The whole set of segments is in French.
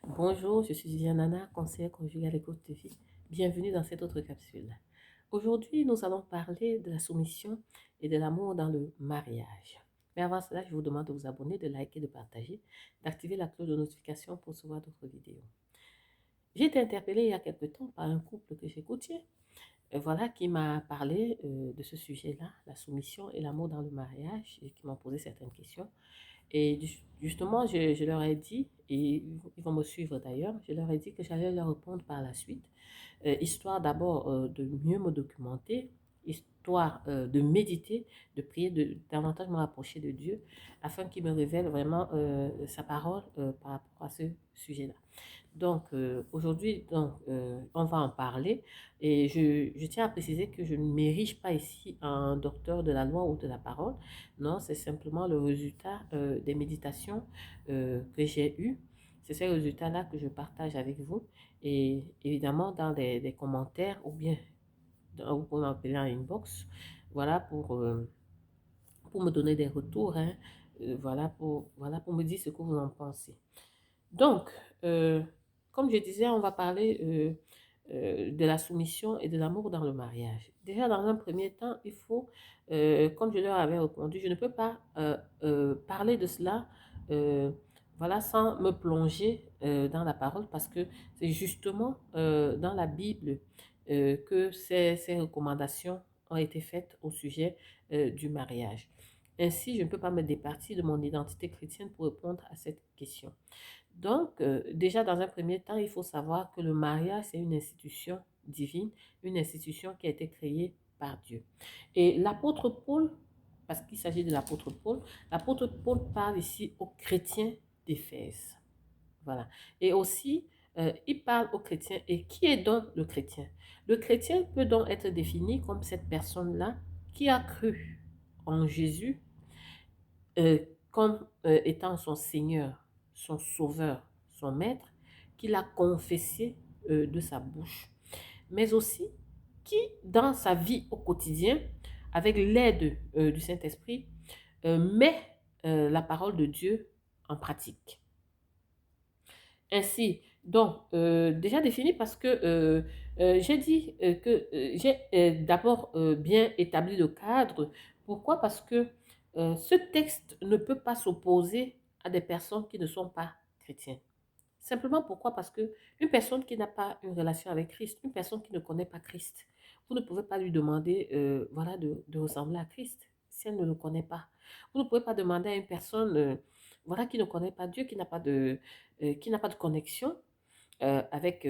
Bonjour, je suis Viviane Nana, conseillère conjugale et coach de vie. Bienvenue dans cette autre capsule. Aujourd'hui, nous allons parler de la soumission et de l'amour dans le mariage. Mais avant cela, je vous demande de vous abonner, de liker, de partager, d'activer la cloche de notification pour recevoir d'autres vidéos. J'ai été interpellée il y a quelque temps par un couple que j'écoutais, voilà, qui m'a parlé de ce sujet-là, la soumission et l'amour dans le mariage, et qui m'ont posé certaines questions. Et justement, je leur ai dit, et ils vont me suivre d'ailleurs, je leur ai dit que j'allais leur répondre par la suite, histoire d'abord de mieux me documenter, histoire de méditer, de prier, de davantage me rapprocher de Dieu, afin qu'il me révèle vraiment sa parole par rapport à ce sujet-là. Donc, aujourd'hui, on va en parler et je tiens à préciser que je ne m'érige pas ici en docteur de la loi ou de la parole. Non, c'est simplement le résultat des méditations que j'ai eues. C'est ces résultats-là que je partage avec vous. Et évidemment, dans les commentaires ou bien vous pouvez m'appeler en inbox, voilà, pour me donner des retours, hein, voilà, pour me dire ce que vous en pensez. Donc, euh, comme je disais, on va parler de la soumission et de l'amour dans le mariage. Déjà, dans un premier temps, il faut, comme je leur avais répondu, je ne peux pas parler de cela voilà, sans me plonger dans la parole parce que c'est justement dans la Bible que ces recommandations ont été faites au sujet du mariage. Ainsi, je ne peux pas me départir de mon identité chrétienne pour répondre à cette question. Donc, déjà, dans un premier temps, il faut savoir que le mariage, c'est une institution divine, une institution qui a été créée par Dieu. Et l'apôtre Paul, parce qu'il s'agit de l'apôtre Paul parle ici aux chrétiens d'Éphèse. Voilà. Et aussi, il parle aux chrétiens. Et qui est donc le chrétien? Le chrétien peut donc être défini comme cette personne-là qui a cru en Jésus euh, comme étant son Seigneur, son Sauveur, son Maître, qu'il a confessé de sa bouche, mais aussi qui, dans sa vie au quotidien, avec l'aide du Saint-Esprit, met la parole de Dieu en pratique. Ainsi, donc, déjà défini parce que j'ai dit que j'ai d'abord bien établi le cadre. Pourquoi? Parce que ce texte ne peut pas s'opposer à des personnes qui ne sont pas chrétiennes. Simplement pourquoi? Parce que une personne qui n'a pas une relation avec Christ, une personne qui ne connaît pas Christ, vous ne pouvez pas lui demander voilà, de ressembler à Christ si elle ne le connaît pas. Vous ne pouvez pas demander à une personne voilà, qui ne connaît pas Dieu, qui n'a pas de connexion avec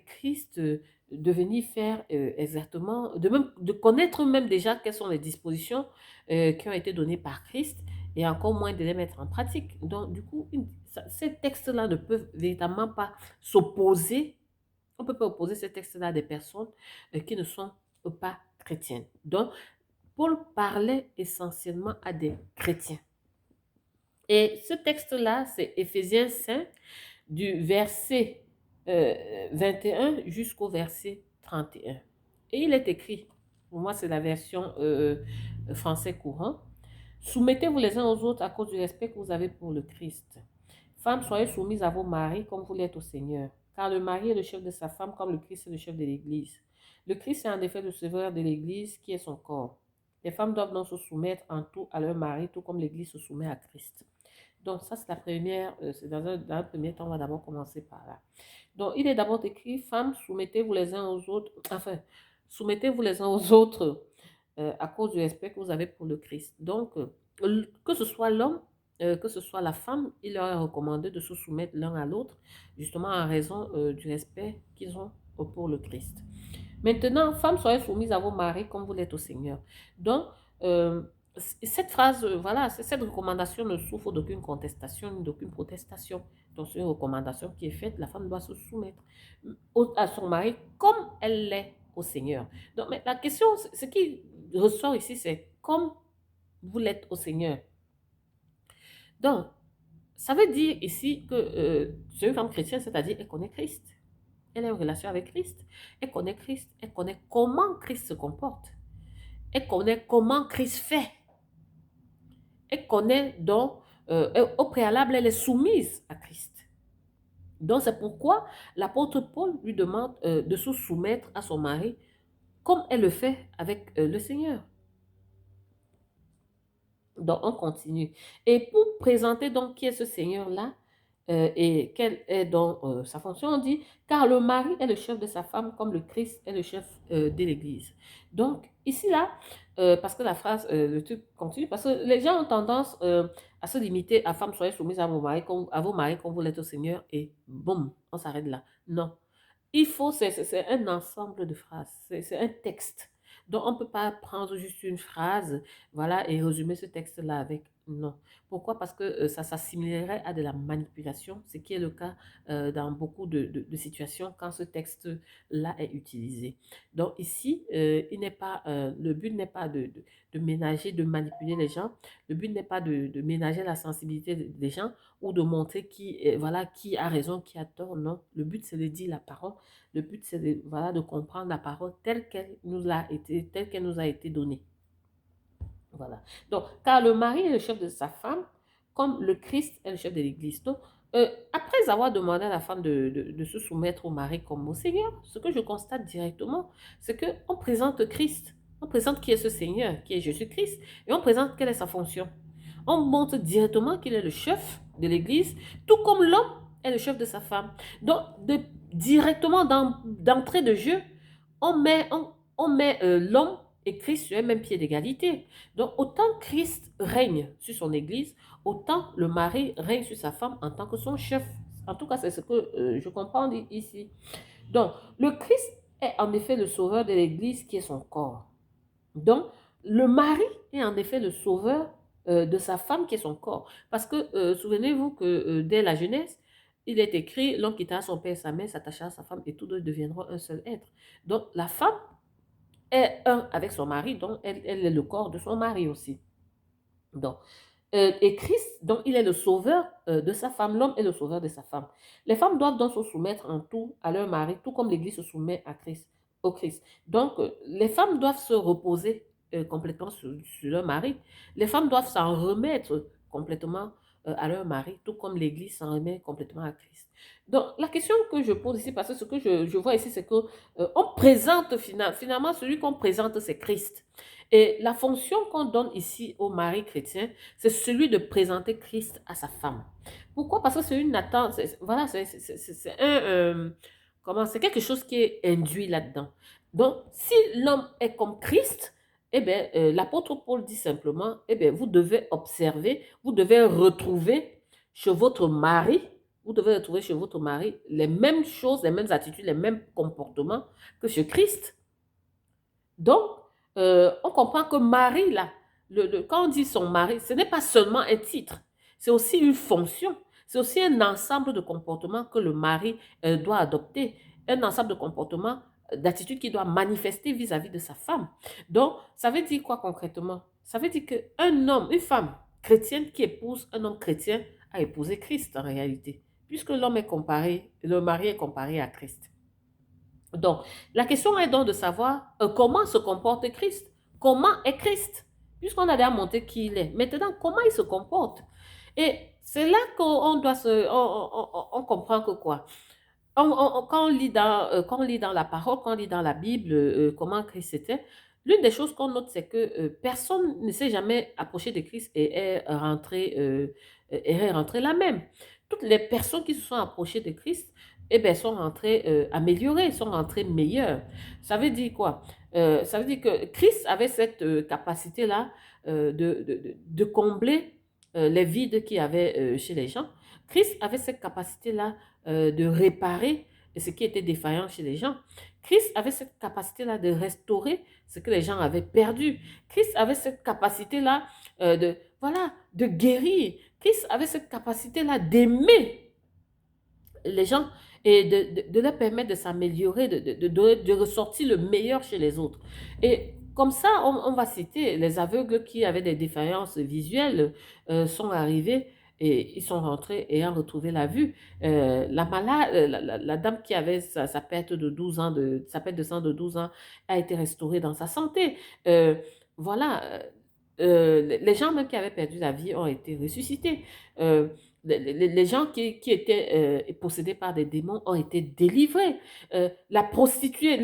Christ, de venir faire exactement, de connaître même déjà quelles sont les dispositions qui ont été données par Christ et encore moins de les mettre en pratique. Donc, du coup, ces textes-là ne peuvent véritablement pas s'opposer. On ne peut pas opposer ces textes-là à des personnes qui ne sont pas chrétiennes. Donc, Paul parlait essentiellement à des chrétiens. Et ce texte-là, c'est Éphésiens 5, du verset 21 jusqu'au verset 31. Et il est écrit, pour moi c'est la version français courant, soumettez-vous les uns aux autres à cause du respect que vous avez pour le Christ. Femmes, soyez soumises à vos maris comme vous l'êtes au Seigneur, car le mari est le chef de sa femme comme le Christ est le chef de l'Église. Le Christ est en effet le sauveur de l'Église qui est son corps. Les femmes doivent donc se soumettre en tout à leur mari, tout comme l'Église se soumet à Christ. Donc, ça, c'est la première, c'est dans un premier temps, on va d'abord commencer par là. Donc, il est d'abord écrit, femmes, soumettez-vous les uns aux autres, enfin, soumettez-vous les uns aux autres à cause du respect que vous avez pour le Christ. Donc, que ce soit l'homme, que ce soit la femme, il leur est recommandé de se soumettre l'un à l'autre, justement en raison du respect qu'ils ont pour le Christ. Maintenant, femmes, soyez soumises à vos maris comme vous l'êtes au Seigneur. Donc, euh, cette phrase, voilà, cette recommandation ne souffre d'aucune contestation, d'aucune protestation. Donc, c'est une recommandation qui est faite. La femme doit se soumettre à son mari comme elle l'est au Seigneur. Donc, mais la question, ce qui ressort ici, c'est comme vous l'êtes au Seigneur. Donc, ça veut dire ici que c'est une femme chrétienne, c'est-à-dire qu'elle connaît Christ. Elle a une relation avec Christ. Elle connaît Christ. Elle connaît comment Christ se comporte. Elle connaît comment Christ fait. Elle connaît donc, au préalable, elle est soumise à Christ. Donc, c'est pourquoi l'apôtre Paul lui demande de se soumettre à son mari comme elle le fait avec le Seigneur. Donc, on continue. Et pour présenter donc qui est ce Seigneur-là et quelle est donc sa fonction, on dit, car le mari est le chef de sa femme comme le Christ est le chef de l'Église. Donc, ici, là, parce que la phrase, le truc continue, parce que les gens ont tendance à se limiter à femme, soyez soumise à vos maris comme vous l'êtes au Seigneur, et boum, on s'arrête là. Non. Il faut, c'est un ensemble de phrases, c'est un texte. Donc, on ne peut pas prendre juste une phrase, voilà, et résumer ce texte-là avec non. Pourquoi? Parce que ça s'assimilerait à de la manipulation, ce qui est le cas dans beaucoup de situations quand ce texte-là est utilisé. Donc, ici, le but n'est pas de ménager, de manipuler les gens. Le but n'est pas de ménager la sensibilité des gens ou de montrer voilà, qui a raison, qui a tort. Non, le but, c'est de dire la parole. Le but, c'est voilà, de comprendre la parole telle qu'elle nous a été donnée. Voilà. Donc, car le mari est le chef de sa femme, comme le Christ est le chef de l'Église. Donc, après avoir demandé à la femme de se soumettre au mari comme au Seigneur, ce que je constate directement, c'est qu'on présente Christ. On présente qui est ce Seigneur, qui est Jésus-Christ, et on présente quelle est sa fonction. On montre directement qu'il est le chef de l'Église, tout comme l'homme est le chef de sa femme. Donc, directement d'entrée de jeu, on met l'homme et Christ sur un même pied d'égalité. Donc, autant Christ règne sur son Église, autant le mari règne sur sa femme en tant que son chef. En tout cas, c'est ce que je comprends ici. Donc, le Christ est en effet le sauveur de l'Église qui est son corps. Donc, le mari est en effet le sauveur de sa femme qui est son corps. Parce que, souvenez-vous que dès la Genèse, il est écrit, l'homme quittera son père et sa mère, s'attachera à sa femme et tous deux deviendront un seul être. Donc, la femme est un avec son mari, donc elle est le corps de son mari aussi. Donc, et Christ, donc il est le sauveur de sa femme, l'homme est le sauveur de sa femme. Les femmes doivent donc se soumettre en tout à leur mari, tout comme l'Église se soumet à Christ, au Christ. Donc, les femmes doivent se reposer complètement sur leur mari. Les femmes doivent s'en remettre complètement à leur mari, tout comme l'Église s'en remet complètement à Christ. Donc, la question que je pose ici, parce que ce que je vois ici, c'est que on présente finalement celui qu'on présente, c'est Christ. Et la fonction qu'on donne ici au mari chrétien, c'est celui de présenter Christ à sa femme. Pourquoi? Parce que c'est une attente, voilà, c'est comment, c'est quelque chose qui est induit là-dedans. Donc, si l'homme est comme Christ, eh bien, l'apôtre Paul dit simplement, eh bien, vous devez observer, vous devez retrouver chez votre mari, vous devez retrouver chez votre mari les mêmes choses, les mêmes attitudes, les mêmes comportements que chez Christ. Donc, on comprend que Marie, là, quand on dit son mari, ce n'est pas seulement un titre, c'est aussi une fonction, c'est aussi un ensemble de comportements que le mari doit adopter, un ensemble de comportements, d'attitudes qu'il doit manifester vis-à-vis de sa femme. Donc, ça veut dire quoi concrètement? Ça veut dire qu'un homme, une femme chrétienne qui épouse un homme chrétien a épousé Christ en réalité, puisque l'homme est comparé, le mari est comparé à Christ. Donc, la question est donc de savoir comment se comporte Christ. Comment est Christ? Puisqu'on a déjà montré qui il est. Maintenant, comment il se comporte? Et c'est là qu'on doit on comprend que quoi? Quand on lit dans la parole, quand on lit dans la Bible comment Christ était, l'une des choses qu'on note, c'est que personne ne s'est jamais approché de Christ et est rentré la même. Toutes les personnes qui se sont approchées de Christ, eh bien, sont rentrées améliorées, sont rentrées meilleures. Ça veut dire quoi? Ça veut dire que Christ avait cette capacité-là de combler les vides qu'il y avait chez les gens. Christ avait cette capacité-là de réparer ce qui était défaillant chez les gens. Christ avait cette capacité-là de restaurer ce que les gens avaient perdu. Christ avait cette capacité-là voilà, de guérir. Christ avait cette capacité-là d'aimer les gens et de leur permettre de s'améliorer, de ressortir le meilleur chez les autres. Et comme ça, on va citer les aveugles qui avaient des défaillances visuelles sont arrivés et ils sont rentrés ayant retrouvé la vue. La malade, la dame qui avait sa perte de 12 ans, sa perte de sang de 12 ans a été restaurée dans sa santé. Voilà, les gens même qui avaient perdu la vie ont été ressuscités. les gens qui étaient possédés par des démons ont été délivrés. La prostituée,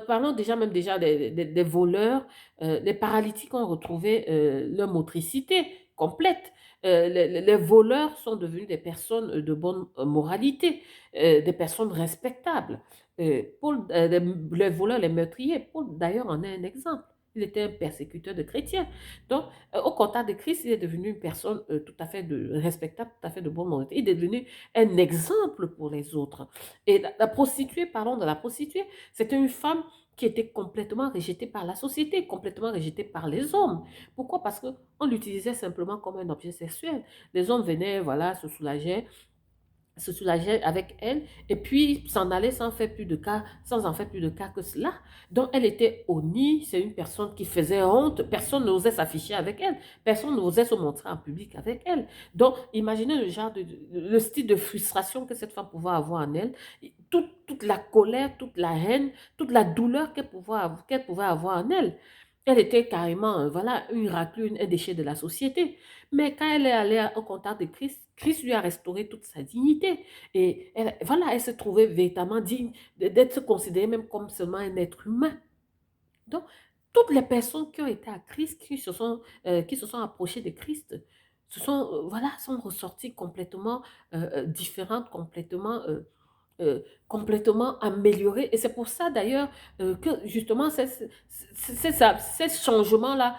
parlons déjà même déjà des voleurs, les paralytiques ont retrouvé leur motricité complète. Les voleurs sont devenus des personnes de bonne moralité, des personnes respectables. Les voleurs, les meurtriers, Paul d'ailleurs en est un exemple. Il était un persécuteur de chrétiens. Donc, au contact de Christ, il est devenu une personne tout à fait respectable, tout à fait de bonne moralité. Il est devenu un exemple pour les autres. Et la prostituée, parlons de la prostituée, c'était une femme qui était complètement rejetée par la société, complètement rejetée par les hommes. Pourquoi? Parce qu'on l'utilisait simplement comme un objet sexuel. Les hommes venaient, voilà, se soulageait avec elle et puis s'en allait sans faire plus de cas, sans en faire plus de cas que cela. Donc elle était honnie, c'est une personne qui faisait honte, personne n'osait s'afficher avec elle, personne n'osait se montrer en public avec elle. Donc imaginez le genre le style de frustration que cette femme pouvait avoir en elle, toute la colère, toute la haine, toute la douleur qu'elle pouvait avoir en elle. Elle était carrément, voilà, une raclure, un déchet de la société. Mais quand elle est allée au contact de Christ, Christ lui a restauré toute sa dignité. Et voilà, elle se trouvait véritablement digne d'être considérée même comme seulement un être humain. Donc, toutes les personnes qui ont été à Christ, qui se sont approchées de Christ, voilà, sont ressorties complètement différentes, complètement améliorées. Et c'est pour ça d'ailleurs que justement ces changements-là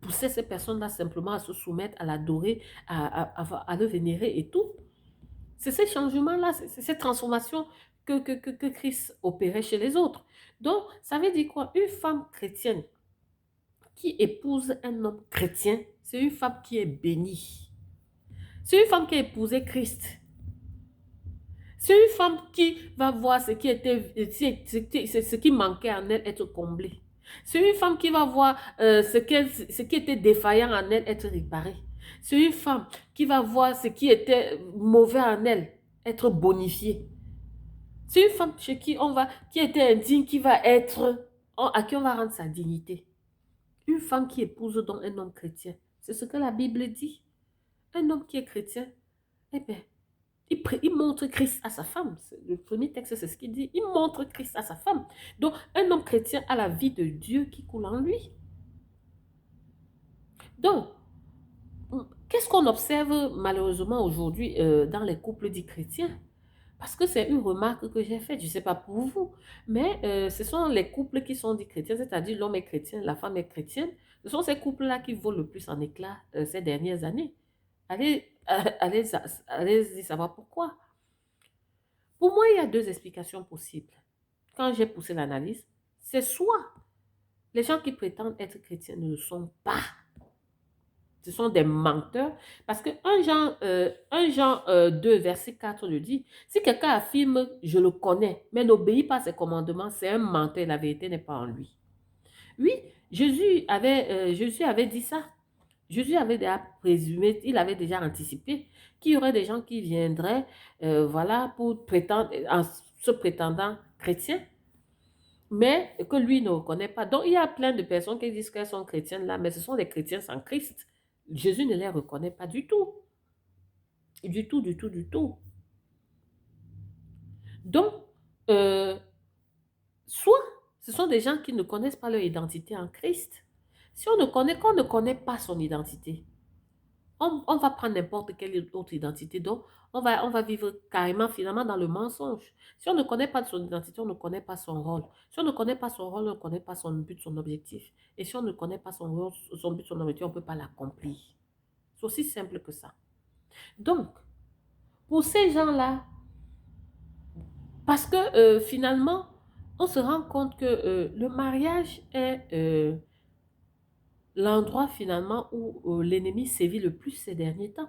poussaient ces personnes-là simplement à se soumettre, à l'adorer, à le vénérer et tout. C'est ces changements-là, c'est ces transformations que Christ opérait chez les autres. Donc, ça veut dire quoi? Une femme chrétienne qui épouse un homme chrétien, c'est une femme qui est bénie. C'est une femme qui a épousé Christ. C'est une femme qui va voir ce qui manquait en elle être comblé. C'est une femme qui va voir ce qui était défaillant en elle être réparé. C'est une femme qui va voir ce qui était mauvais en elle être bonifié. C'est une femme chez qui était indigne, à qui on va rendre sa dignité. Une femme qui épouse donc un homme chrétien. C'est ce que la Bible dit. Un homme qui est chrétien, eh bien, il montre Christ à sa femme. Le premier texte, c'est ce qu'il dit. Il montre Christ à sa femme. Donc, un homme chrétien a la vie de Dieu qui coule en lui. Donc, qu'est-ce qu'on observe malheureusement aujourd'hui dans les couples dits chrétiens? Parce que c'est une remarque que j'ai faite, je ne sais pas pour vous, mais ce sont les couples qui sont dits chrétiens, c'est-à-dire l'homme est chrétien, la femme est chrétienne. Ce sont ces couples-là qui volent le plus en éclats ces dernières années. Allez-y savoir pourquoi. Pour moi, il y a deux explications possibles. Quand j'ai poussé l'analyse, c'est soit les gens qui prétendent être chrétiens ne le sont pas. Ce sont des menteurs. Parce que 2, verset 4 le dit. Si quelqu'un affirme, je le connais, mais n'obéit pas à ses commandements, c'est un menteur. La vérité n'est pas en lui. Oui, Jésus avait dit ça. Jésus avait déjà présumé, il avait déjà anticipé qu'il y aurait des gens qui viendraient, voilà, pour prétendre, en se prétendant chrétiens, mais que lui ne reconnaît pas. Donc, il y a plein de personnes qui disent qu'elles sont chrétiennes là, mais ce sont des chrétiens sans Christ. Jésus ne les reconnaît pas du tout. Du tout, du tout, du tout. Donc, euh, soit ce sont des gens qui ne connaissent pas leur identité en Christ. Si on ne connaît pas son identité, on va prendre n'importe quelle autre identité. Donc, on va vivre carrément finalement dans le mensonge. Si on ne connaît pas son identité, on ne connaît pas son rôle. Si on ne connaît pas son rôle, on ne connaît pas son but, son objectif. Et si on ne connaît pas son rôle, son but, son objectif, on ne peut pas l'accomplir. C'est aussi simple que ça. Donc, pour ces gens-là, parce que finalement, on se rend compte que le mariage est l'endroit finalement où l'ennemi sévit le plus ces derniers temps.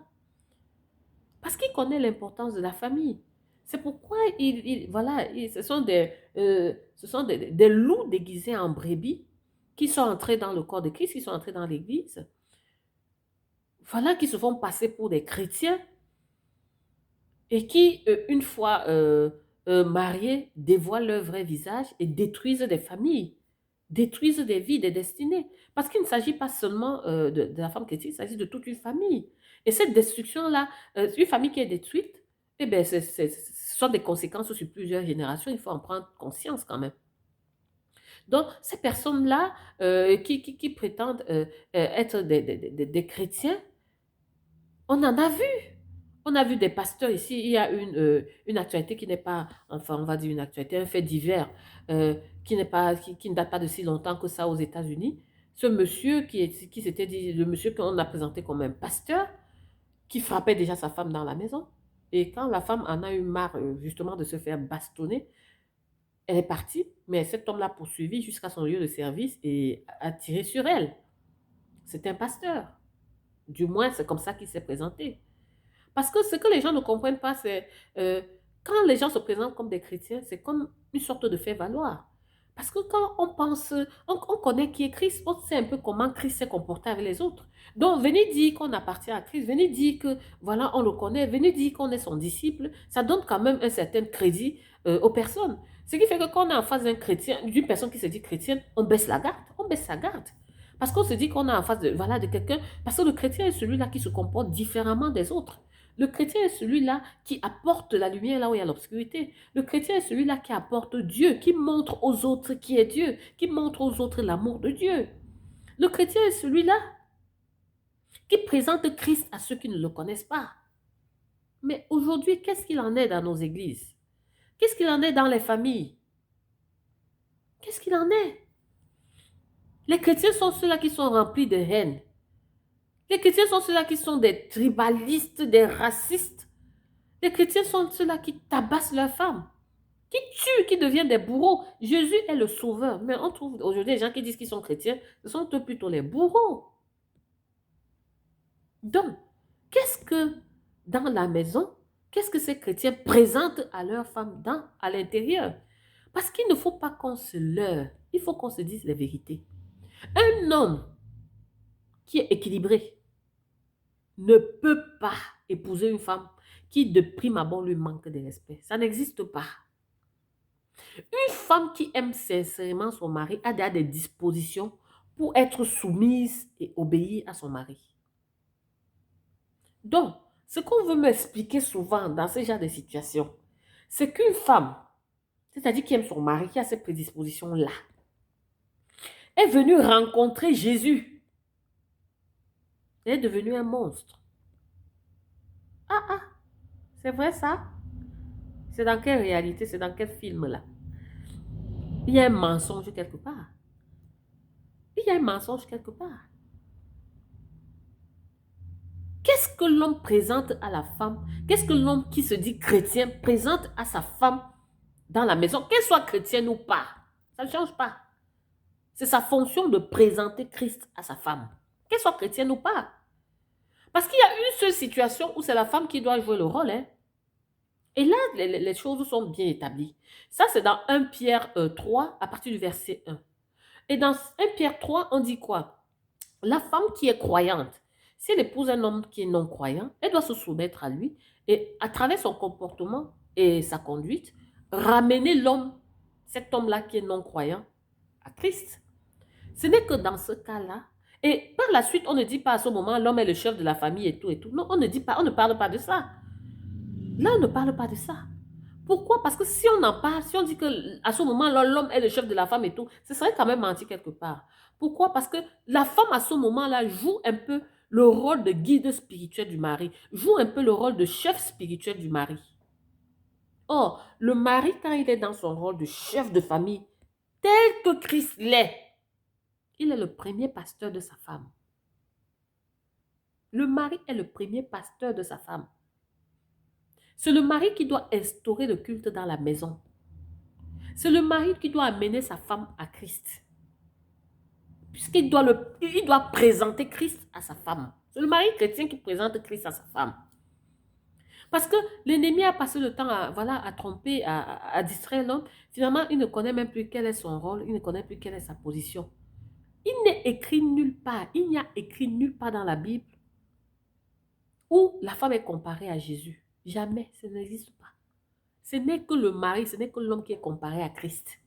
Parce qu'il connaît l'importance de la famille. C'est pourquoi voilà, ce sont des loups déguisés en brebis qui sont entrés dans le corps de Christ, qui sont entrés dans l'église. Voilà, qui se font passer pour des chrétiens et qui, une fois mariés, dévoilent leur vrai visage et détruisent des familles, détruisent des vies, des destinées. Parce qu'il ne s'agit pas seulement de la femme chrétienne, il s'agit de toute une famille. Et cette destruction-là, une famille qui est détruite, eh bien, ce sont des conséquences sur plusieurs générations. Il faut en prendre conscience quand même. Donc, ces personnes-là qui prétendent être des chrétiens, on en a vu. On a vu des pasteurs ici. Il y a une actualité qui n'est pas, enfin, on va dire une actualité, un fait divers qui n'est pas, qui ne date pas de si longtemps que ça aux États-Unis. Ce monsieur qui s'était dit, le monsieur qu'on a présenté comme un pasteur, qui frappait déjà sa femme dans la maison. Et quand la femme en a eu marre justement de se faire bastonner, elle est partie, mais cet homme l'a poursuivie jusqu'à son lieu de service et a tiré sur elle. C'est un pasteur. Du moins, c'est comme ça qu'il s'est présenté. Parce que ce que les gens ne comprennent pas, c'est quand les gens se présentent comme des chrétiens, c'est comme une sorte de fait-valoir. Parce que quand on pense, on connaît qui est Christ, on sait un peu comment Christ s'est comporté avec les autres. Donc, venez dire qu'on appartient à Christ, venez dire que, voilà, on le connaît, venez dire qu'on est son disciple, ça donne quand même un certain crédit aux personnes. Ce qui fait que quand on est en face d'un chrétien, d'une personne qui se dit chrétienne, on baisse la garde, on baisse sa garde. Parce qu'on se dit qu'on est en face de, voilà, de quelqu'un, parce que le chrétien est celui-là qui se comporte différemment des autres. Le chrétien est celui-là qui apporte la lumière là où il y a l'obscurité. Le chrétien est celui-là qui apporte Dieu, qui montre aux autres qui est Dieu, qui montre aux autres l'amour de Dieu. Le chrétien est celui-là qui présente Christ à ceux qui ne le connaissent pas. Mais aujourd'hui, qu'est-ce qu'il en est dans nos églises? Qu'est-ce qu'il en est dans les familles? Qu'est-ce qu'il en est? Les chrétiens sont ceux-là qui sont remplis de haine. Les chrétiens sont ceux-là qui sont des tribalistes, des racistes. Les chrétiens sont ceux-là qui tabassent leurs femmes, qui tuent, qui deviennent des bourreaux. Jésus est le sauveur. Mais on trouve aujourd'hui des gens qui disent qu'ils sont chrétiens, ce sont eux plutôt les bourreaux. Donc, qu'est-ce que dans la maison, qu'est-ce que ces chrétiens présentent à leurs femmes à l'intérieur? Parce qu'il ne faut pas qu'on se leurre, il faut qu'on se dise les vérités. Un homme qui est équilibré ne peut pas épouser une femme qui de prime abord lui manque de respect. Ça n'existe pas. Une femme qui aime sincèrement son mari a des dispositions pour être soumise et obéir à son mari. Donc, ce qu'on veut m'expliquer souvent dans ce genre de situation, c'est qu'une femme, c'est-à-dire qui aime son mari, qui a ces prédispositions-là, est venue rencontrer Jésus. Elle est devenue un monstre. Ah, c'est vrai ça? C'est dans quelle réalité? C'est dans quel film là? Il y a un mensonge quelque part. Il y a un mensonge quelque part. Qu'est-ce que l'homme présente à la femme? Qu'est-ce que l'homme qui se dit chrétien présente à sa femme dans la maison? Qu'elle soit chrétienne ou pas, ça ne change pas. C'est sa fonction de présenter Christ à sa femme. Qu'elle soit chrétienne ou pas. Parce qu'il y a une seule situation où c'est la femme qui doit jouer le rôle. Hein. Et là, les choses sont bien établies. Ça, c'est dans 1 Pierre 3, à partir du verset 1. Et dans 1 Pierre 3, on dit quoi? La femme qui est croyante, si elle épouse un homme qui est non-croyant, elle doit se soumettre à lui et à travers son comportement et sa conduite, ramener l'homme, cet homme-là qui est non-croyant, à Christ. Ce n'est que dans ce cas-là, et par la suite, on ne dit pas à ce moment, l'homme est le chef de la famille et tout et tout. Non, on ne dit pas, on ne parle pas de ça. Là, on ne parle pas de ça. Pourquoi? Parce que si on en parle, si on dit que à ce moment-là, l'homme est le chef de la femme et tout, ce serait quand même menti quelque part. Pourquoi? Parce que la femme, à ce moment-là, joue un peu le rôle de guide spirituel du mari, joue un peu le rôle de chef spirituel du mari. Or, le mari, quand il est dans son rôle de chef de famille, tel que Christ l'est, il est le premier pasteur de sa femme. Le mari est le premier pasteur de sa femme. C'est le mari qui doit instaurer le culte dans la maison. C'est le mari qui doit amener sa femme à Christ. Puisqu'il doit présenter Christ à sa femme. C'est le mari chrétien qui présente Christ à sa femme. Parce que l'ennemi a passé le temps à tromper, à distraire l'homme. Finalement, il ne connaît même plus quel est son rôle, il ne connaît plus quelle est sa position. Il n'est écrit nulle part, il n'y a écrit nulle part dans la Bible où la femme est comparée à Jésus. Jamais, ça n'existe pas. Ce n'est que le mari, ce n'est que l'homme qui est comparé à Christ.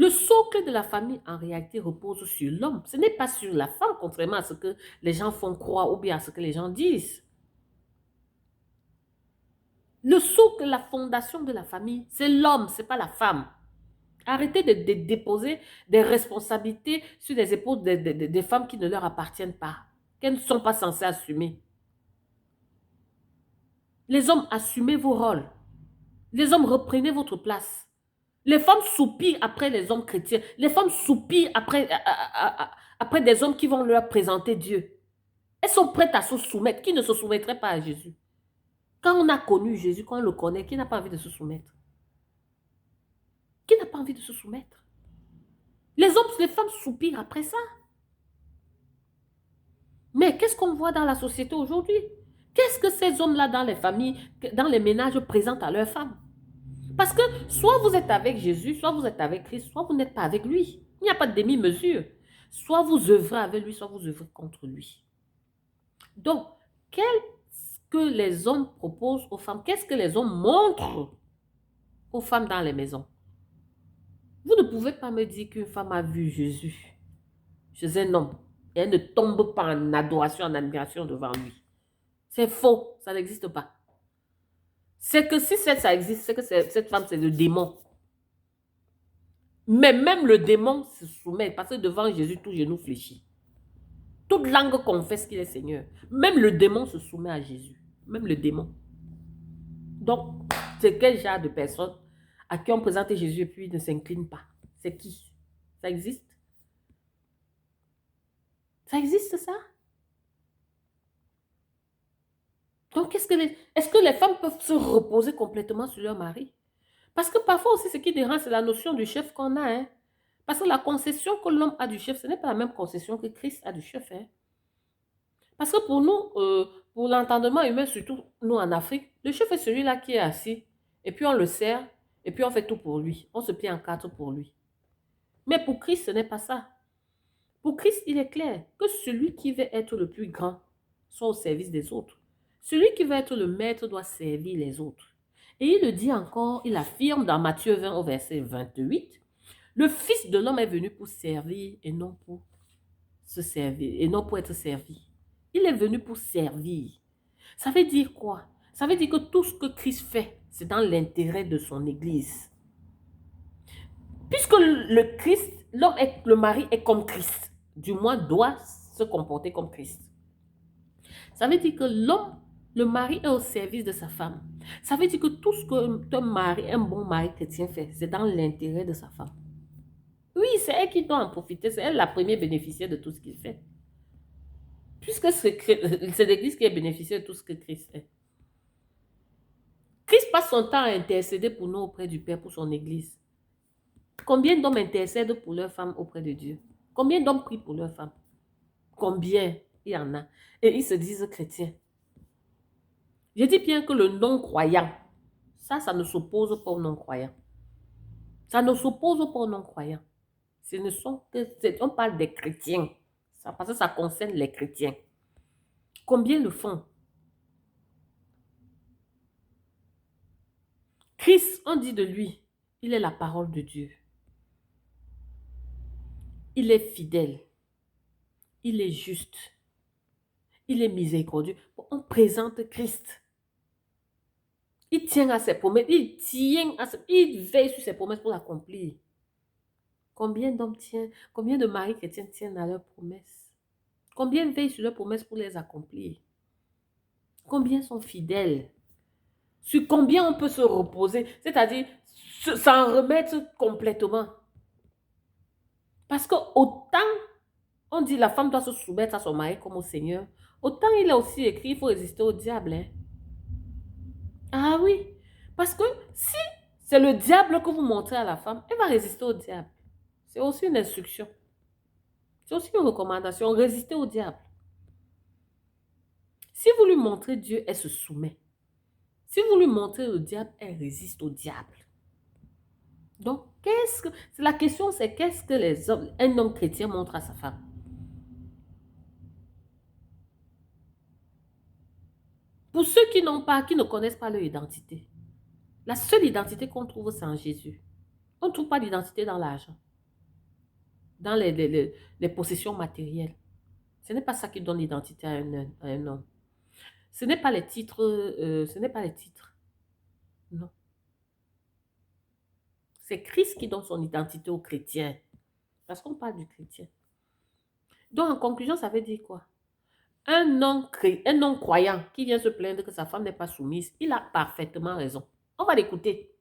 Le socle de la famille, en réalité, repose sur l'homme. Ce n'est pas sur la femme, contrairement à ce que les gens font croire ou bien à ce que les gens disent. Le socle, la fondation de la famille, c'est l'homme, ce n'est pas la femme. Arrêtez de déposer des responsabilités sur les épaules des femmes qui ne leur appartiennent pas, qu'elles ne sont pas censées assumer. Les hommes, assumez vos rôles. Les hommes, reprenez votre place. Les femmes soupirent après les hommes chrétiens. Les femmes soupirent après des hommes qui vont leur présenter Dieu. Elles sont prêtes à se soumettre. Qui ne se soumettrait pas à Jésus? Quand on a connu Jésus, quand on le connaît, qui n'a pas envie de se soumettre? Qui n'a pas envie de se soumettre? Les hommes, les femmes soupirent après ça. Mais qu'est-ce qu'on voit dans la société aujourd'hui? Qu'est-ce que ces hommes-là dans les familles, dans les ménages présentent à leurs femmes? Parce que soit vous êtes avec Jésus, soit vous êtes avec Christ, soit vous n'êtes pas avec lui. Il n'y a pas de demi-mesure. Soit vous œuvrez avec lui, soit vous œuvrez contre lui. Donc, qu'est-ce que les hommes proposent aux femmes? Qu'est-ce que les hommes montrent aux femmes dans les maisons? Vous ne pouvez pas me dire qu'une femme a vu Jésus chez un homme et elle ne tombe pas en adoration, en admiration devant lui. C'est faux, ça n'existe pas. C'est que si ça existe, c'est que cette femme, c'est le démon. Mais même le démon se soumet, parce que devant Jésus, tout genou fléchit. Toute langue confesse qu'il est Seigneur. Même le démon se soumet à Jésus. Même le démon. Donc, c'est quel genre de personne à qui on présente Jésus et puis il ne s'incline pas? C'est qui? Ça existe? Ça existe, ça? Donc, est-ce que les femmes peuvent se reposer complètement sur leur mari? Parce que parfois aussi, ce qui dérange, c'est la notion du chef qu'on a. Hein? Parce que la concession que l'homme a du chef, ce n'est pas la même concession que Christ a du chef. Hein? Parce que pour nous, pour l'entendement humain, surtout nous en Afrique, le chef est celui-là qui est assis, et puis on le sert, et puis on fait tout pour lui. On se plie en quatre pour lui. Mais pour Christ, ce n'est pas ça. Pour Christ, il est clair que celui qui veut être le plus grand soit au service des autres. Celui qui veut être le maître doit servir les autres. Et il le dit encore, il affirme dans Matthieu 20 au verset 28, le Fils de l'homme est venu pour servir et non pour se servir, et non pour être servi. Il est venu pour servir. Ça veut dire quoi? Ça veut dire que tout ce que Christ fait, c'est dans l'intérêt de son Église. Puisque le Christ, le mari est comme Christ, du moins doit se comporter comme Christ. Ça veut dire que l'homme, le mari est au service de sa femme. Ça veut dire que tout ce qu'un mari, un bon mari chrétien fait, c'est dans l'intérêt de sa femme. Oui, c'est elle qui doit en profiter, c'est elle la première bénéficiaire de tout ce qu'il fait. Puisque c'est l'Église qui est bénéficiaire de tout ce que Christ fait. Christ passe son temps à intercéder pour nous auprès du Père, pour son Église. Combien d'hommes intercèdent pour leurs femmes auprès de Dieu? Combien d'hommes prient pour leurs femmes? Combien il y en a? Et ils se disent chrétiens. Je dis bien que le non-croyant, ça ne s'oppose pas aux non-croyants. Ça ne s'oppose pas aux non-croyants. Ce ne sont que, on parle des chrétiens. Ça, parce que ça concerne les chrétiens. Combien le font? Christ, on dit de lui, il est la parole de Dieu. Il est fidèle. Il est juste. Il est miséricordieux. On présente Christ. Il tient à ses promesses. Il veille sur ses promesses pour l'accomplir. Combien d'hommes tiennent, combien de maris chrétiens tiennent à leurs promesses? Combien veillent sur leurs promesses pour les accomplir? Combien sont fidèles? Sur combien on peut se reposer? C'est-à-dire s'en remettre complètement. Parce que autant on dit la femme doit se soumettre à son mari comme au Seigneur, autant il est aussi écrit, il faut résister au diable. Hein? Ah oui, parce que si c'est le diable que vous montrez à la femme, elle va résister au diable. C'est aussi une instruction. C'est aussi une recommandation, résister au diable. Si vous lui montrez Dieu, elle se soumet. Si vous lui montrez le diable, elle résiste au diable. Donc, la question c'est qu'est-ce que un homme chrétien montre à sa femme? Pour ceux qui ne connaissent pas leur identité, la seule identité qu'on trouve, c'est en Jésus. On ne trouve pas d'identité dans l'argent. dans les possessions matérielles. Ce n'est pas ça qui donne l'identité à un homme. Ce n'est pas les titres, ce n'est pas les titres. Non. C'est Christ qui donne son identité aux chrétiens. Parce qu'on parle du chrétien. Donc, en conclusion, ça veut dire quoi? Un non-croyant qui vient se plaindre que sa femme n'est pas soumise, il a parfaitement raison. On va l'écouter.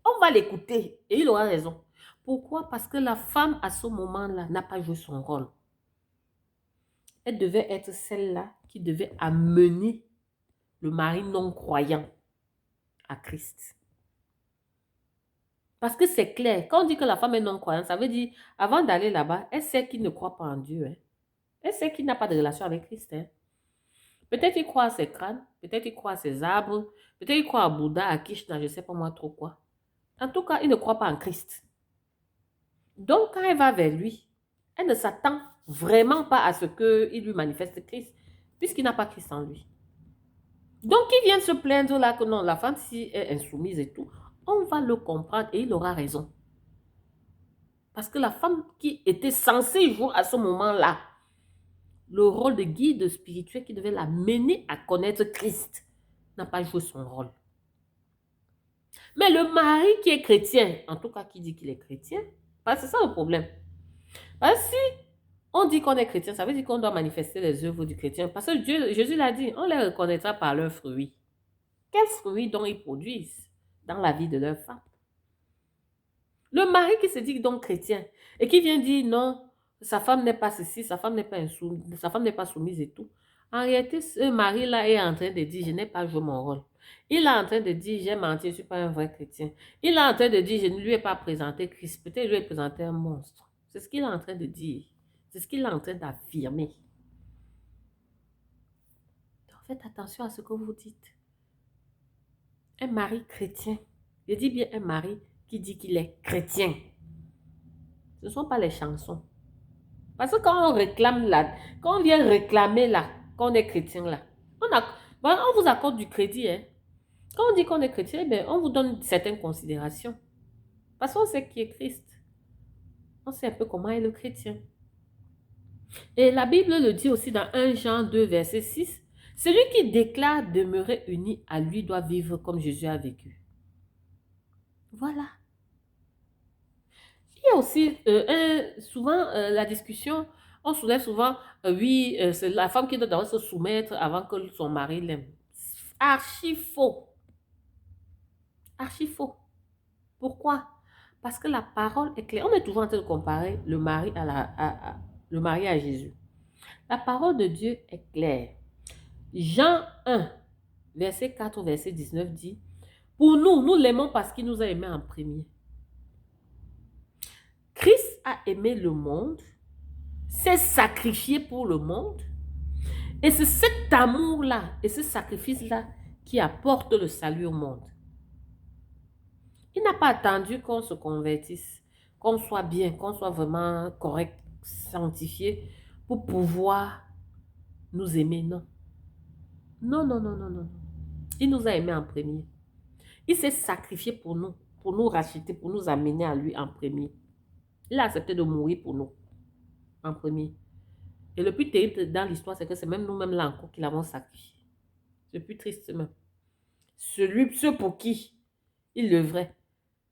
On va l'écouter et il aura raison. Pourquoi? Parce que la femme, à ce moment-là, n'a pas joué son rôle. Elle devait être celle-là qui devait amener le mari non-croyant à Christ. Parce que c'est clair, quand on dit que la femme est non-croyante, ça veut dire, avant d'aller là-bas, elle sait qu'il ne croit pas en Dieu. Hein. Elle sait qu'il n'a pas de relation avec Christ. Hein. Peut-être il croit à ses crânes, peut-être il croit à ses arbres, peut-être il croit à Bouddha, à Krishna, je ne sais pas moi trop quoi. En tout cas, il ne croit pas en Christ. Donc, quand elle va vers lui, elle ne s'attend vraiment pas à ce qu'il lui manifeste Christ, puisqu'il n'a pas Christ en lui. Donc, il vient se plaindre là que non, la femme, si elle est insoumise et tout, on va le comprendre et il aura raison. Parce que la femme qui était censée jouer à ce moment-là le rôle de guide spirituel qui devait la mener à connaître Christ n'a pas joué son rôle. Mais le mari qui est chrétien, en tout cas qui dit qu'il est chrétien, c'est ça le problème. Parce que si on dit qu'on est chrétien, ça veut dire qu'on doit manifester les œuvres du chrétien. Parce que Jésus l'a dit, on les reconnaîtra par leurs fruits. Quels fruits dont ils produisent dans la vie de leur femme? Le mari qui se dit donc chrétien et qui vient dire non, sa femme n'est pas ceci, sa femme n'est pas insoumise, sa femme n'est pas soumise et tout. En réalité, ce mari-là est en train de dire, je n'ai pas joué mon rôle. Il est en train de dire, j'ai menti, je ne suis pas un vrai chrétien. Il est en train de dire, je ne lui ai pas présenté Christ. Peut-être je lui ai présenté un monstre. C'est ce qu'il est en train de dire. C'est ce qu'il est en train d'affirmer. Donc faites attention à ce que vous dites. Un mari chrétien. Je dis bien un mari qui dit qu'il est chrétien. Ce ne sont pas les chansons. Parce que quand on réclame là, quand on vient réclamer là, qu'on est chrétien là, on vous accorde du crédit. Hein. Quand on dit qu'on est chrétien, ben, on vous donne certaines considérations. Parce qu'on sait qui est Christ. On sait un peu comment est le chrétien. Et la Bible le dit aussi dans 1 Jean 2, verset 6. Celui qui déclare demeurer uni à lui doit vivre comme Jésus a vécu. Voilà. Il y a aussi souvent la discussion, on soulève souvent, oui, c'est la femme qui doit d'abord se soumettre avant que son mari l'aime. Archi faux. Archi faux. Pourquoi? Parce que la parole est claire. On est toujours en train de comparer le mari le mari à Jésus. La parole de Dieu est claire. Jean 1, verset 4 au verset 19 dit, pour nous l'aimons parce qu'il nous a aimés en premier. Christ a aimé le monde, s'est sacrifié pour le monde, et c'est cet amour-là et ce sacrifice-là qui apporte le salut au monde. Il n'a pas attendu qu'on se convertisse, qu'on soit bien, qu'on soit vraiment correct, sanctifié, pour pouvoir nous aimer, non. Non, non, non, non, non. Il nous a aimés en premier. Il s'est sacrifié pour nous racheter, pour nous amener à lui en premier. Il a accepté de mourir pour nous, en premier. Et le plus terrible dans l'histoire, c'est que c'est même nous-mêmes là encore qui l'avons sacrifié. C'est plus triste même. Ceux pour qui il levrait,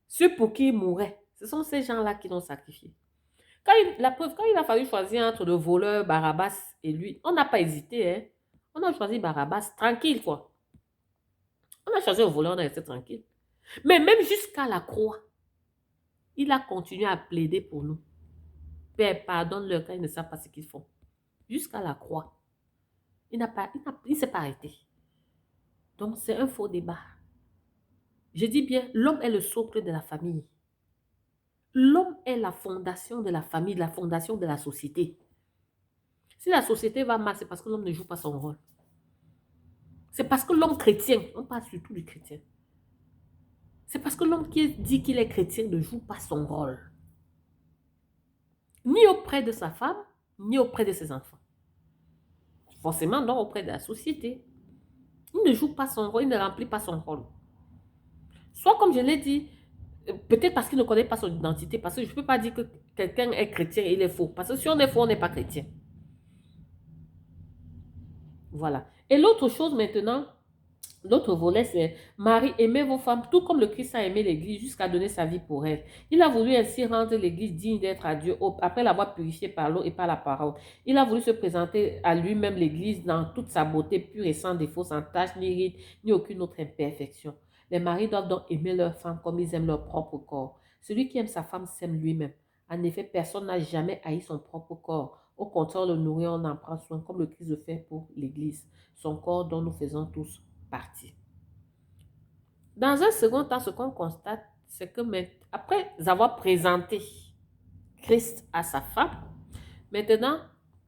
ceux pour qui il mourrait, ce sont ces gens-là qui l'ont sacrifié. La preuve, quand il a fallu choisir entre le voleur Barabbas et lui, on n'a pas hésité. Hein? On a choisi Barabbas, tranquille quoi. On a choisi le voleur, on a resté tranquille. Mais même jusqu'à la croix, il a continué à plaider pour nous. Père, pardonne-leur quand ils ne savent pas ce qu'ils font. Jusqu'à la croix. Il ne s'est pas arrêté. Donc c'est un faux débat. Je dis bien, l'homme est le socle de la famille. L'homme est la fondation de la famille, la fondation de la société. Si la société va mal, c'est parce que l'homme ne joue pas son rôle. C'est parce que l'homme chrétien, on parle surtout du chrétien, c'est parce que l'homme qui dit qu'il est chrétien ne joue pas son rôle. Ni auprès de sa femme, ni auprès de ses enfants. Forcément, non auprès de la société. Il ne joue pas son rôle, il ne remplit pas son rôle. Soit comme je l'ai dit, Peut-être parce qu'il ne connaît pas son identité, parce que je ne peux pas dire que quelqu'un est chrétien et il est faux. Parce que si on est faux, on n'est pas chrétien. Voilà. Et l'autre chose maintenant, l'autre volet, c'est Marie, aimez vos femmes, tout comme le Christ a aimé l'Église jusqu'à donner sa vie pour elle. Il a voulu ainsi rendre l'Église digne d'être à Dieu après l'avoir purifiée par l'eau et par la parole. Il a voulu se présenter à lui-même l'Église dans toute sa beauté pure et sans défaut, sans tache, ni ride, ni aucune autre imperfection. Les maris doivent donc aimer leurs femmes comme ils aiment leur propre corps. Celui qui aime sa femme s'aime lui-même. En effet, personne n'a jamais haï son propre corps. Au contraire, le nourrir, on en prend soin, comme le Christ le fait pour l'Église, son corps dont nous faisons tous partie. Dans un second temps, ce qu'on constate, c'est que après avoir présenté Christ à sa femme, maintenant,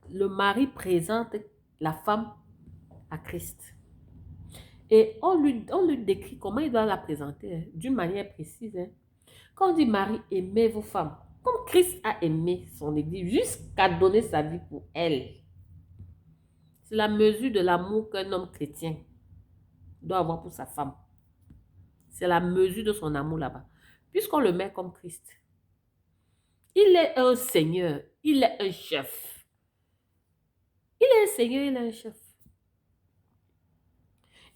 le mari présente la femme à Christ. Et on lui décrit comment il doit la présenter, hein, d'une manière précise. Hein. Quand on dit Marie, aimez vos femmes, comme Christ a aimé son Église jusqu'à donner sa vie pour elle. C'est la mesure de l'amour qu'un homme chrétien doit avoir pour sa femme. C'est la mesure de son amour là-bas. Puisqu'on le met comme Christ. Il est un Seigneur. Il est un chef. Il est un Seigneur, il est un chef.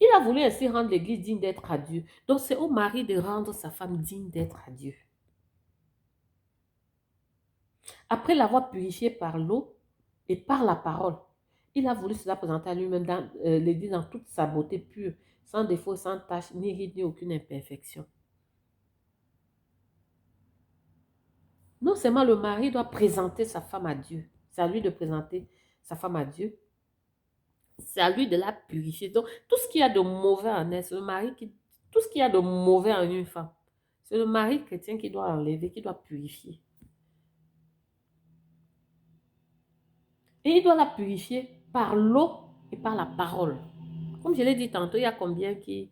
Il a voulu ainsi rendre l'Église digne d'être à Dieu. Donc c'est au mari de rendre sa femme digne d'être à Dieu. Après l'avoir purifiée par l'eau et par la parole, il a voulu se la présenter à lui-même dans l'Église dans toute sa beauté pure, sans défaut, sans tache, ni ride, ni aucune imperfection. Non seulement le mari doit présenter sa femme à Dieu, c'est à lui de présenter sa femme à Dieu, c'est à lui de la purifier. Donc, tout ce qu'il y a de mauvais en elle, c'est le mari qui... Tout ce qu'il y a de mauvais en une femme, c'est le mari chrétien qui doit enlever, qui doit purifier. Et il doit la purifier par l'eau et par la parole. Comme je l'ai dit tantôt, il y a combien qui...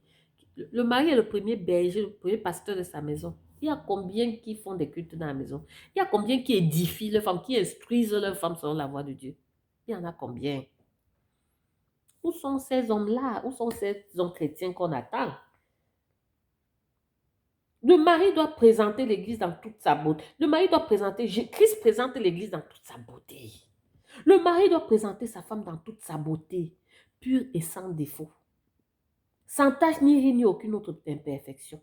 Le mari est le premier berger, le premier pasteur de sa maison. Il y a combien qui font des cultes dans la maison? Il y a combien qui édifient leurs femmes, qui instruisent leurs femmes selon la voie de Dieu? Il y en a combien? Où sont ces hommes-là? Où sont ces hommes chrétiens qu'on attend? Le mari doit présenter l'Église dans toute sa beauté. Le mari doit présenter, Christ présente l'Église dans toute sa beauté. Le mari doit présenter sa femme dans toute sa beauté, pure et sans défaut. Sans tache ni ride ni aucune autre imperfection.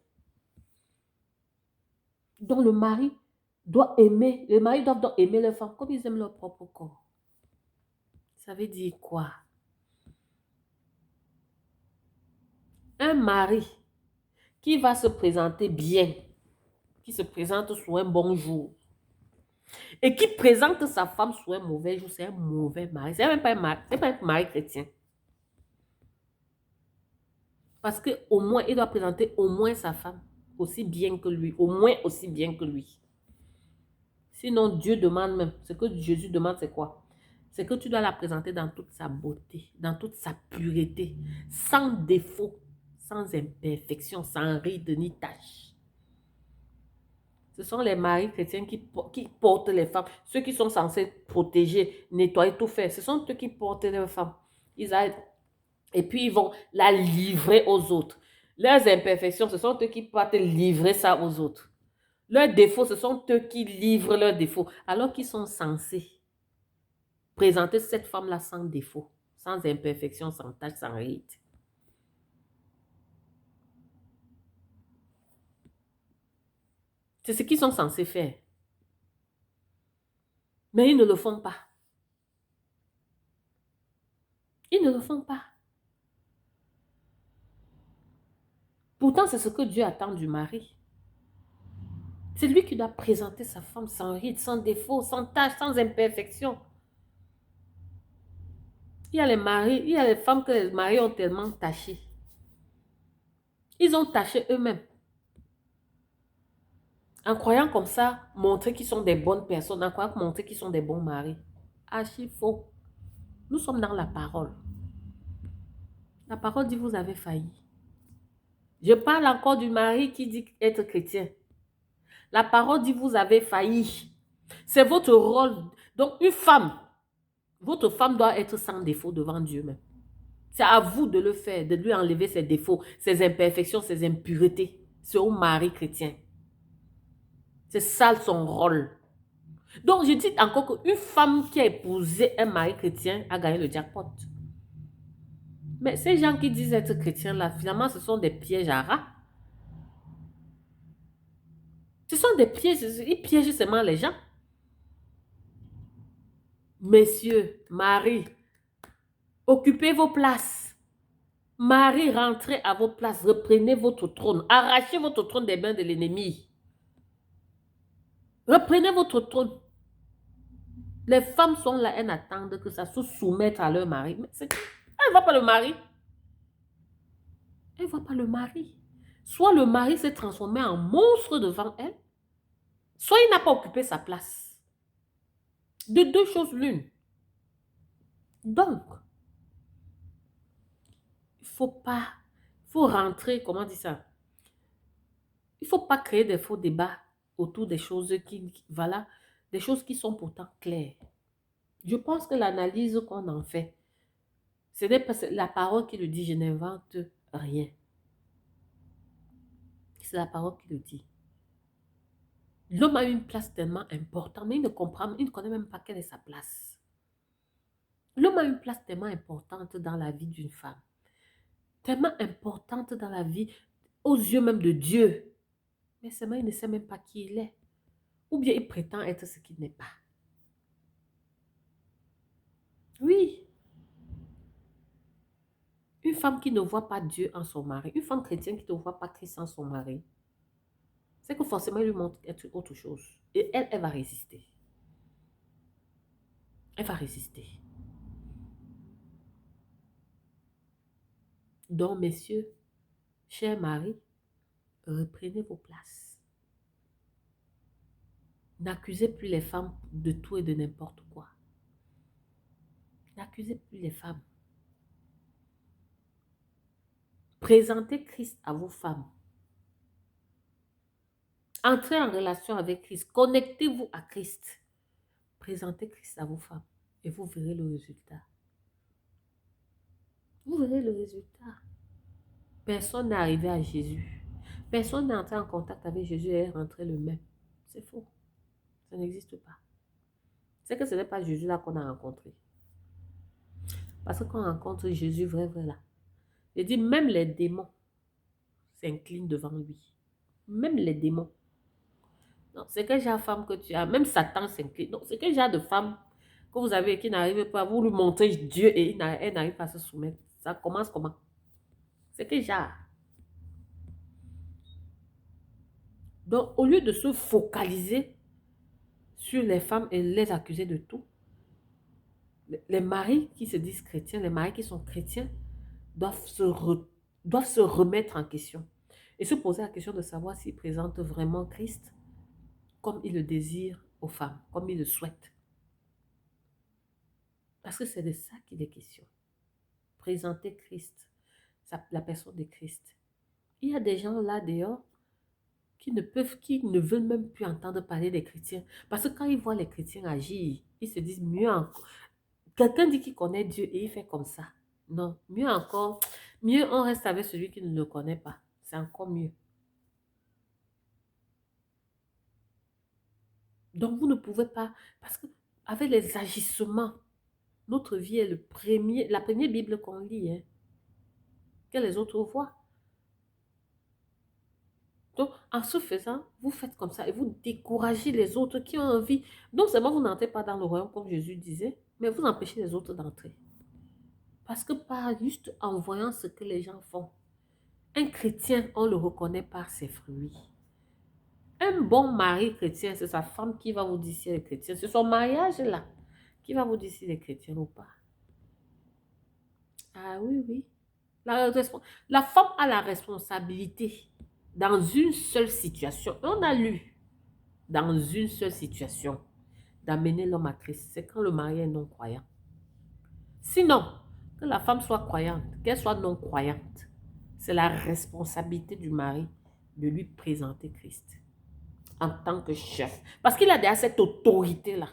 Donc le mari doit aimer, les maris doivent donc aimer leur femme comme ils aiment leur propre corps. Ça veut dire quoi? Un mari qui va se présenter bien, qui se présente sous un bon jour, et qui présente sa femme sous un mauvais jour, c'est un mauvais mari. C'est même pas un mari chrétien. Parce qu'au moins, il doit présenter au moins sa femme aussi bien que lui, au moins aussi bien que lui. Sinon, Dieu demande même, ce que Jésus demande, c'est quoi? C'est que tu dois la présenter dans toute sa beauté, dans toute sa pureté, sans défaut, sans imperfection, sans ride ni tache. Ce sont les maris chrétiens qui portent les femmes, ceux qui sont censés protéger, nettoyer, tout faire. Ce sont eux qui portent leurs femmes. Et puis ils vont la livrer aux autres. Leurs imperfections, ce sont eux qui partent livrer ça aux autres. Leurs défauts, ce sont eux qui livrent leurs défauts, alors qu'ils sont censés présenter cette femme-là sans défaut, sans imperfection, sans tache, sans ride. C'est ce qu'ils sont censés faire. Mais ils ne le font pas. Ils ne le font pas. Pourtant, c'est ce que Dieu attend du mari. C'est lui qui doit présenter sa femme sans ride, sans défaut, sans tache, sans imperfection. Il y a les maris, il y a les femmes que les maris ont tellement tachées. Ils ont taché eux-mêmes. En croyant comme ça, montrer qu'ils sont des bonnes personnes, en croyant montrer qu'ils sont des bons maris. Archi faux. Nous sommes dans la parole. La parole dit vous avez failli. Je parle encore du mari qui dit être chrétien. La parole dit vous avez failli. C'est votre rôle. Donc une femme, votre femme doit être sans défaut devant Dieu même. C'est à vous de le faire, de lui enlever ses défauts, ses imperfections, ses impuretés. C'est au mari chrétien. C'est ça son rôle. Donc, je dis encore qu'une femme qui a épousé un mari chrétien a gagné le jackpot. Mais ces gens qui disent être chrétiens là, finalement, ce sont des pièges à rats. Ce sont des pièges, ils piègent seulement les gens. Messieurs, Marie, occupez vos places. Marie, rentrez à vos places, reprenez votre trône, arrachez votre trône des mains de l'ennemi. Reprenez votre trône. Les femmes sont là, elles attendent que ça se soumette à leur mari. Mais elle ne voit pas le mari. Elle ne voit pas le mari. Soit le mari s'est transformé en monstre devant elle, soit il n'a pas occupé sa place. De deux choses l'une. Donc, il faut rentrer, comment dire ça? Il ne faut pas créer des faux débats autour des choses voilà, des choses qui sont pourtant claires. Je pense que l'analyse qu'on en fait, ce n'est pas la parole qui le dit, je n'invente rien. C'est la parole qui le dit. L'homme a une place tellement importante, mais il ne connaît même pas quelle est sa place. L'homme a une place tellement importante dans la vie d'une femme, tellement importante dans la vie, aux yeux même de Dieu. Mais seulement il ne sait même pas qui il est. Ou bien il prétend être ce qu'il n'est pas. Oui, une femme qui ne voit pas Dieu en son mari, une femme chrétienne qui ne voit pas Christ en son mari, c'est que forcément il lui montre être autre chose. Et elle va résister. Elle va résister. Donc, messieurs, chers maris, reprenez vos places. N'accusez plus les femmes de tout et de n'importe quoi. N'accusez plus les femmes. Présentez Christ à vos femmes. Entrez en relation avec Christ. Connectez-vous à Christ. Présentez Christ à vos femmes et vous verrez le résultat. Vous verrez le résultat. Personne n'est arrivé à Jésus. Personne n'est entré en contact avec Jésus et est rentré le même. C'est faux. Ça n'existe pas. C'est que ce n'est pas Jésus là qu'on a rencontré. Parce que quand on rencontre Jésus vrai là, il dit même les démons s'inclinent devant lui. Même les démons. Non, c'est quel genre de femme que tu as. Même Satan s'incline. Donc, c'est quel genre de femme que vous avez qui n'arrive pas à vous lui montrer Dieu et elle n'arrive pas à se soumettre. Ça commence comment? C'est quel genre? Donc, au lieu de se focaliser sur les femmes et les accuser de tout, les maris qui se disent chrétiens, les maris qui sont chrétiens, doivent se remettre en question et se poser la question de savoir s'ils présentent vraiment Christ comme ils le désirent aux femmes, comme ils le souhaitent. Parce que c'est de ça qu'il est question. Présenter Christ, la personne de Christ. Il y a des gens là dehors qui ne veulent même plus entendre parler des chrétiens. Parce que quand ils voient les chrétiens agir, ils se disent mieux encore. Quelqu'un dit qu'il connaît Dieu et il fait comme ça. Non, mieux encore, mieux on reste avec celui qui ne le connaît pas. C'est encore mieux. Donc vous ne pouvez pas, parce que avec les agissements, notre vie est la première Bible qu'on lit, hein, que les autres voient. Donc, en ce faisant, vous faites comme ça et vous découragez les autres qui ont envie. Donc, seulement vous n'entrez pas dans le royaume comme Jésus disait, mais vous empêchez les autres d'entrer. Parce que pas juste en voyant ce que les gens font. Un chrétien, on le reconnaît par ses fruits. Un bon mari chrétien, c'est sa femme qui va vous dire si elle est chrétienne. C'est son mariage là qui va vous dire si elle est chrétienne ou pas. Ah oui, oui. La femme a la responsabilité dans une seule situation. On a lu dans une seule situation d'amener l'homme à Christ. C'est quand le mari est non-croyant. Sinon, que la femme soit croyante, qu'elle soit non-croyante, c'est la responsabilité du mari de lui présenter Christ en tant que chef. Parce qu'il a déjà cette autorité-là.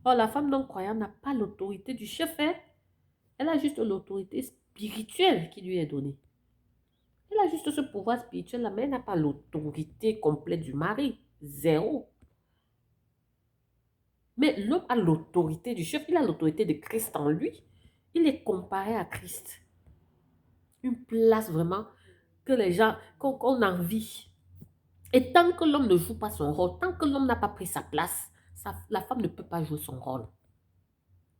Or, la femme non-croyante n'a pas l'autorité du chef. Elle a juste l'autorité spirituelle qui lui est donnée. Elle a juste ce pouvoir spirituel-là, mais elle n'a pas l'autorité complète du mari. Zéro. Mais l'homme a l'autorité du chef, il a l'autorité de Christ en lui. Il est comparé à Christ. Une place vraiment que les gens, qu'on envie. Et tant que l'homme ne joue pas son rôle, tant que l'homme n'a pas pris sa place, la femme ne peut pas jouer son rôle.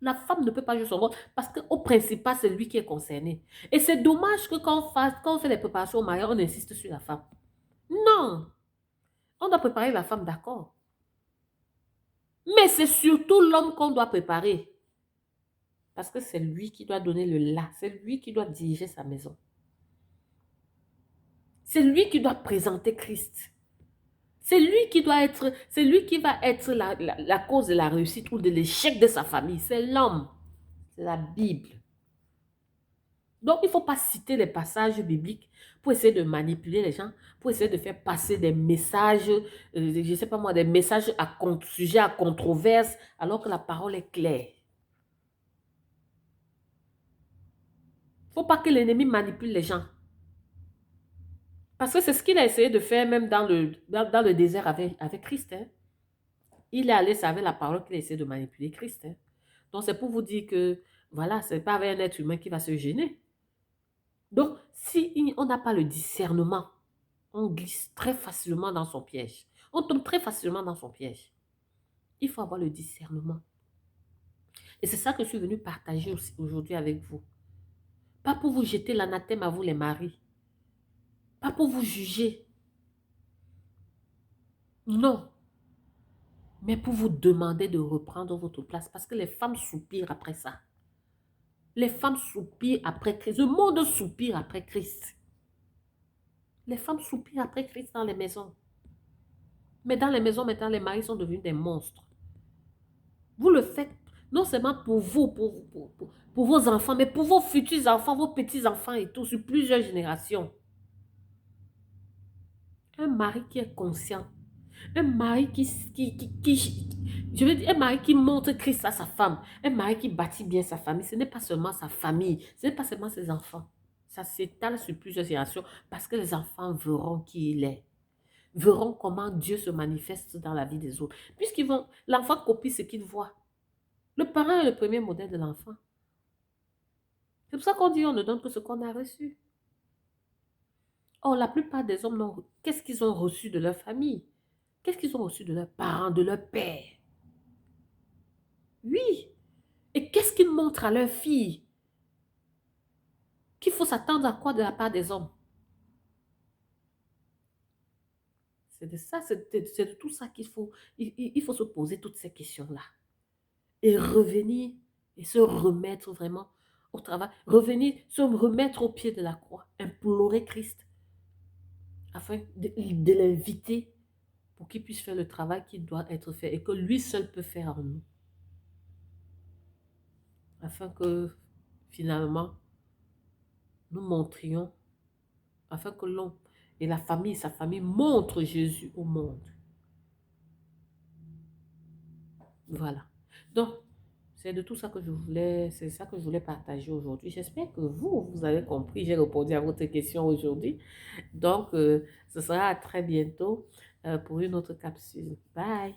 La femme ne peut pas jouer son rôle parce qu'au principal, c'est lui qui est concerné. Et c'est dommage que quand on fait les préparations au mariage, on insiste sur la femme. Non, on doit préparer la femme, d'accord. Mais c'est surtout l'homme qu'on doit préparer. Parce que c'est lui qui doit donner le là. C'est lui qui doit diriger sa maison. C'est lui qui doit présenter Christ. C'est lui qui doit être, c'est lui qui va être la cause de la réussite ou de l'échec de sa famille. C'est l'homme. C'est la Bible. Donc, il ne faut pas citer les passages bibliques pour essayer de manipuler les gens, pour essayer de faire passer des messages, je ne sais pas moi, des messages à sujet à controverse, alors que la parole est claire. Il ne faut pas que l'ennemi manipule les gens. Parce que c'est ce qu'il a essayé de faire même dans le désert avec Christ. Hein. Il est allé, c'est avec la parole qu'il a essayé de manipuler Christ. Hein. Donc, c'est pour vous dire que, voilà, ce n'est pas avec un être humain qui va se gêner. Donc, si on n'a pas le discernement, on glisse très facilement dans son piège. On tombe très facilement dans son piège. Il faut avoir le discernement. Et c'est ça que je suis venue partager aussi aujourd'hui avec vous. Pas pour vous jeter l'anathème à vous les maris. Pas pour vous juger. Non. Mais pour vous demander de reprendre votre place. Parce que les femmes soupirent après ça. Les femmes soupirent après Christ. Le monde soupire après Christ. Les femmes soupirent après Christ dans les maisons. Mais dans les maisons, maintenant, les maris sont devenus des monstres. Vous le faites non seulement pour vous, pour vos enfants, mais pour vos futurs enfants, vos petits-enfants et tout, sur plusieurs générations. Un mari qui est conscient. Un mari je veux dire, un mari qui montre Christ à sa femme. Un mari qui bâtit bien sa famille. Ce n'est pas seulement sa famille, ce n'est pas seulement ses enfants. Ça s'étale sur plusieurs générations parce que les enfants verront qui il est. Verront comment Dieu se manifeste dans la vie des autres. L'enfant copie ce qu'il voit. Le parent est le premier modèle de l'enfant. C'est pour ça qu'on dit on ne donne que ce qu'on a reçu. Or, la plupart des hommes, qu'est-ce qu'ils ont reçu de leur famille? Qu'est-ce qu'ils ont reçu de leurs parents, de leur père? Oui. Et qu'est-ce qu'ils montrent à leurs filles? Qu'il faut s'attendre à quoi de la part des hommes? C'est de ça, c'est de tout ça il faut se poser toutes ces questions-là. Et revenir et se remettre vraiment au travail. Revenir, se remettre au pied de la croix. Implorer Christ afin de l'inviter pour qu'il puisse faire le travail qui doit être fait et que lui seul peut faire en nous. Afin que finalement, nous montrions, afin que l'homme et la famille, sa famille, montrent Jésus au monde. Voilà. Donc, c'est de tout ça que c'est ça que je voulais partager aujourd'hui. J'espère que vous avez compris. J'ai répondu à votre question aujourd'hui. Donc, ce sera à très bientôt pour une autre capsule. Bye!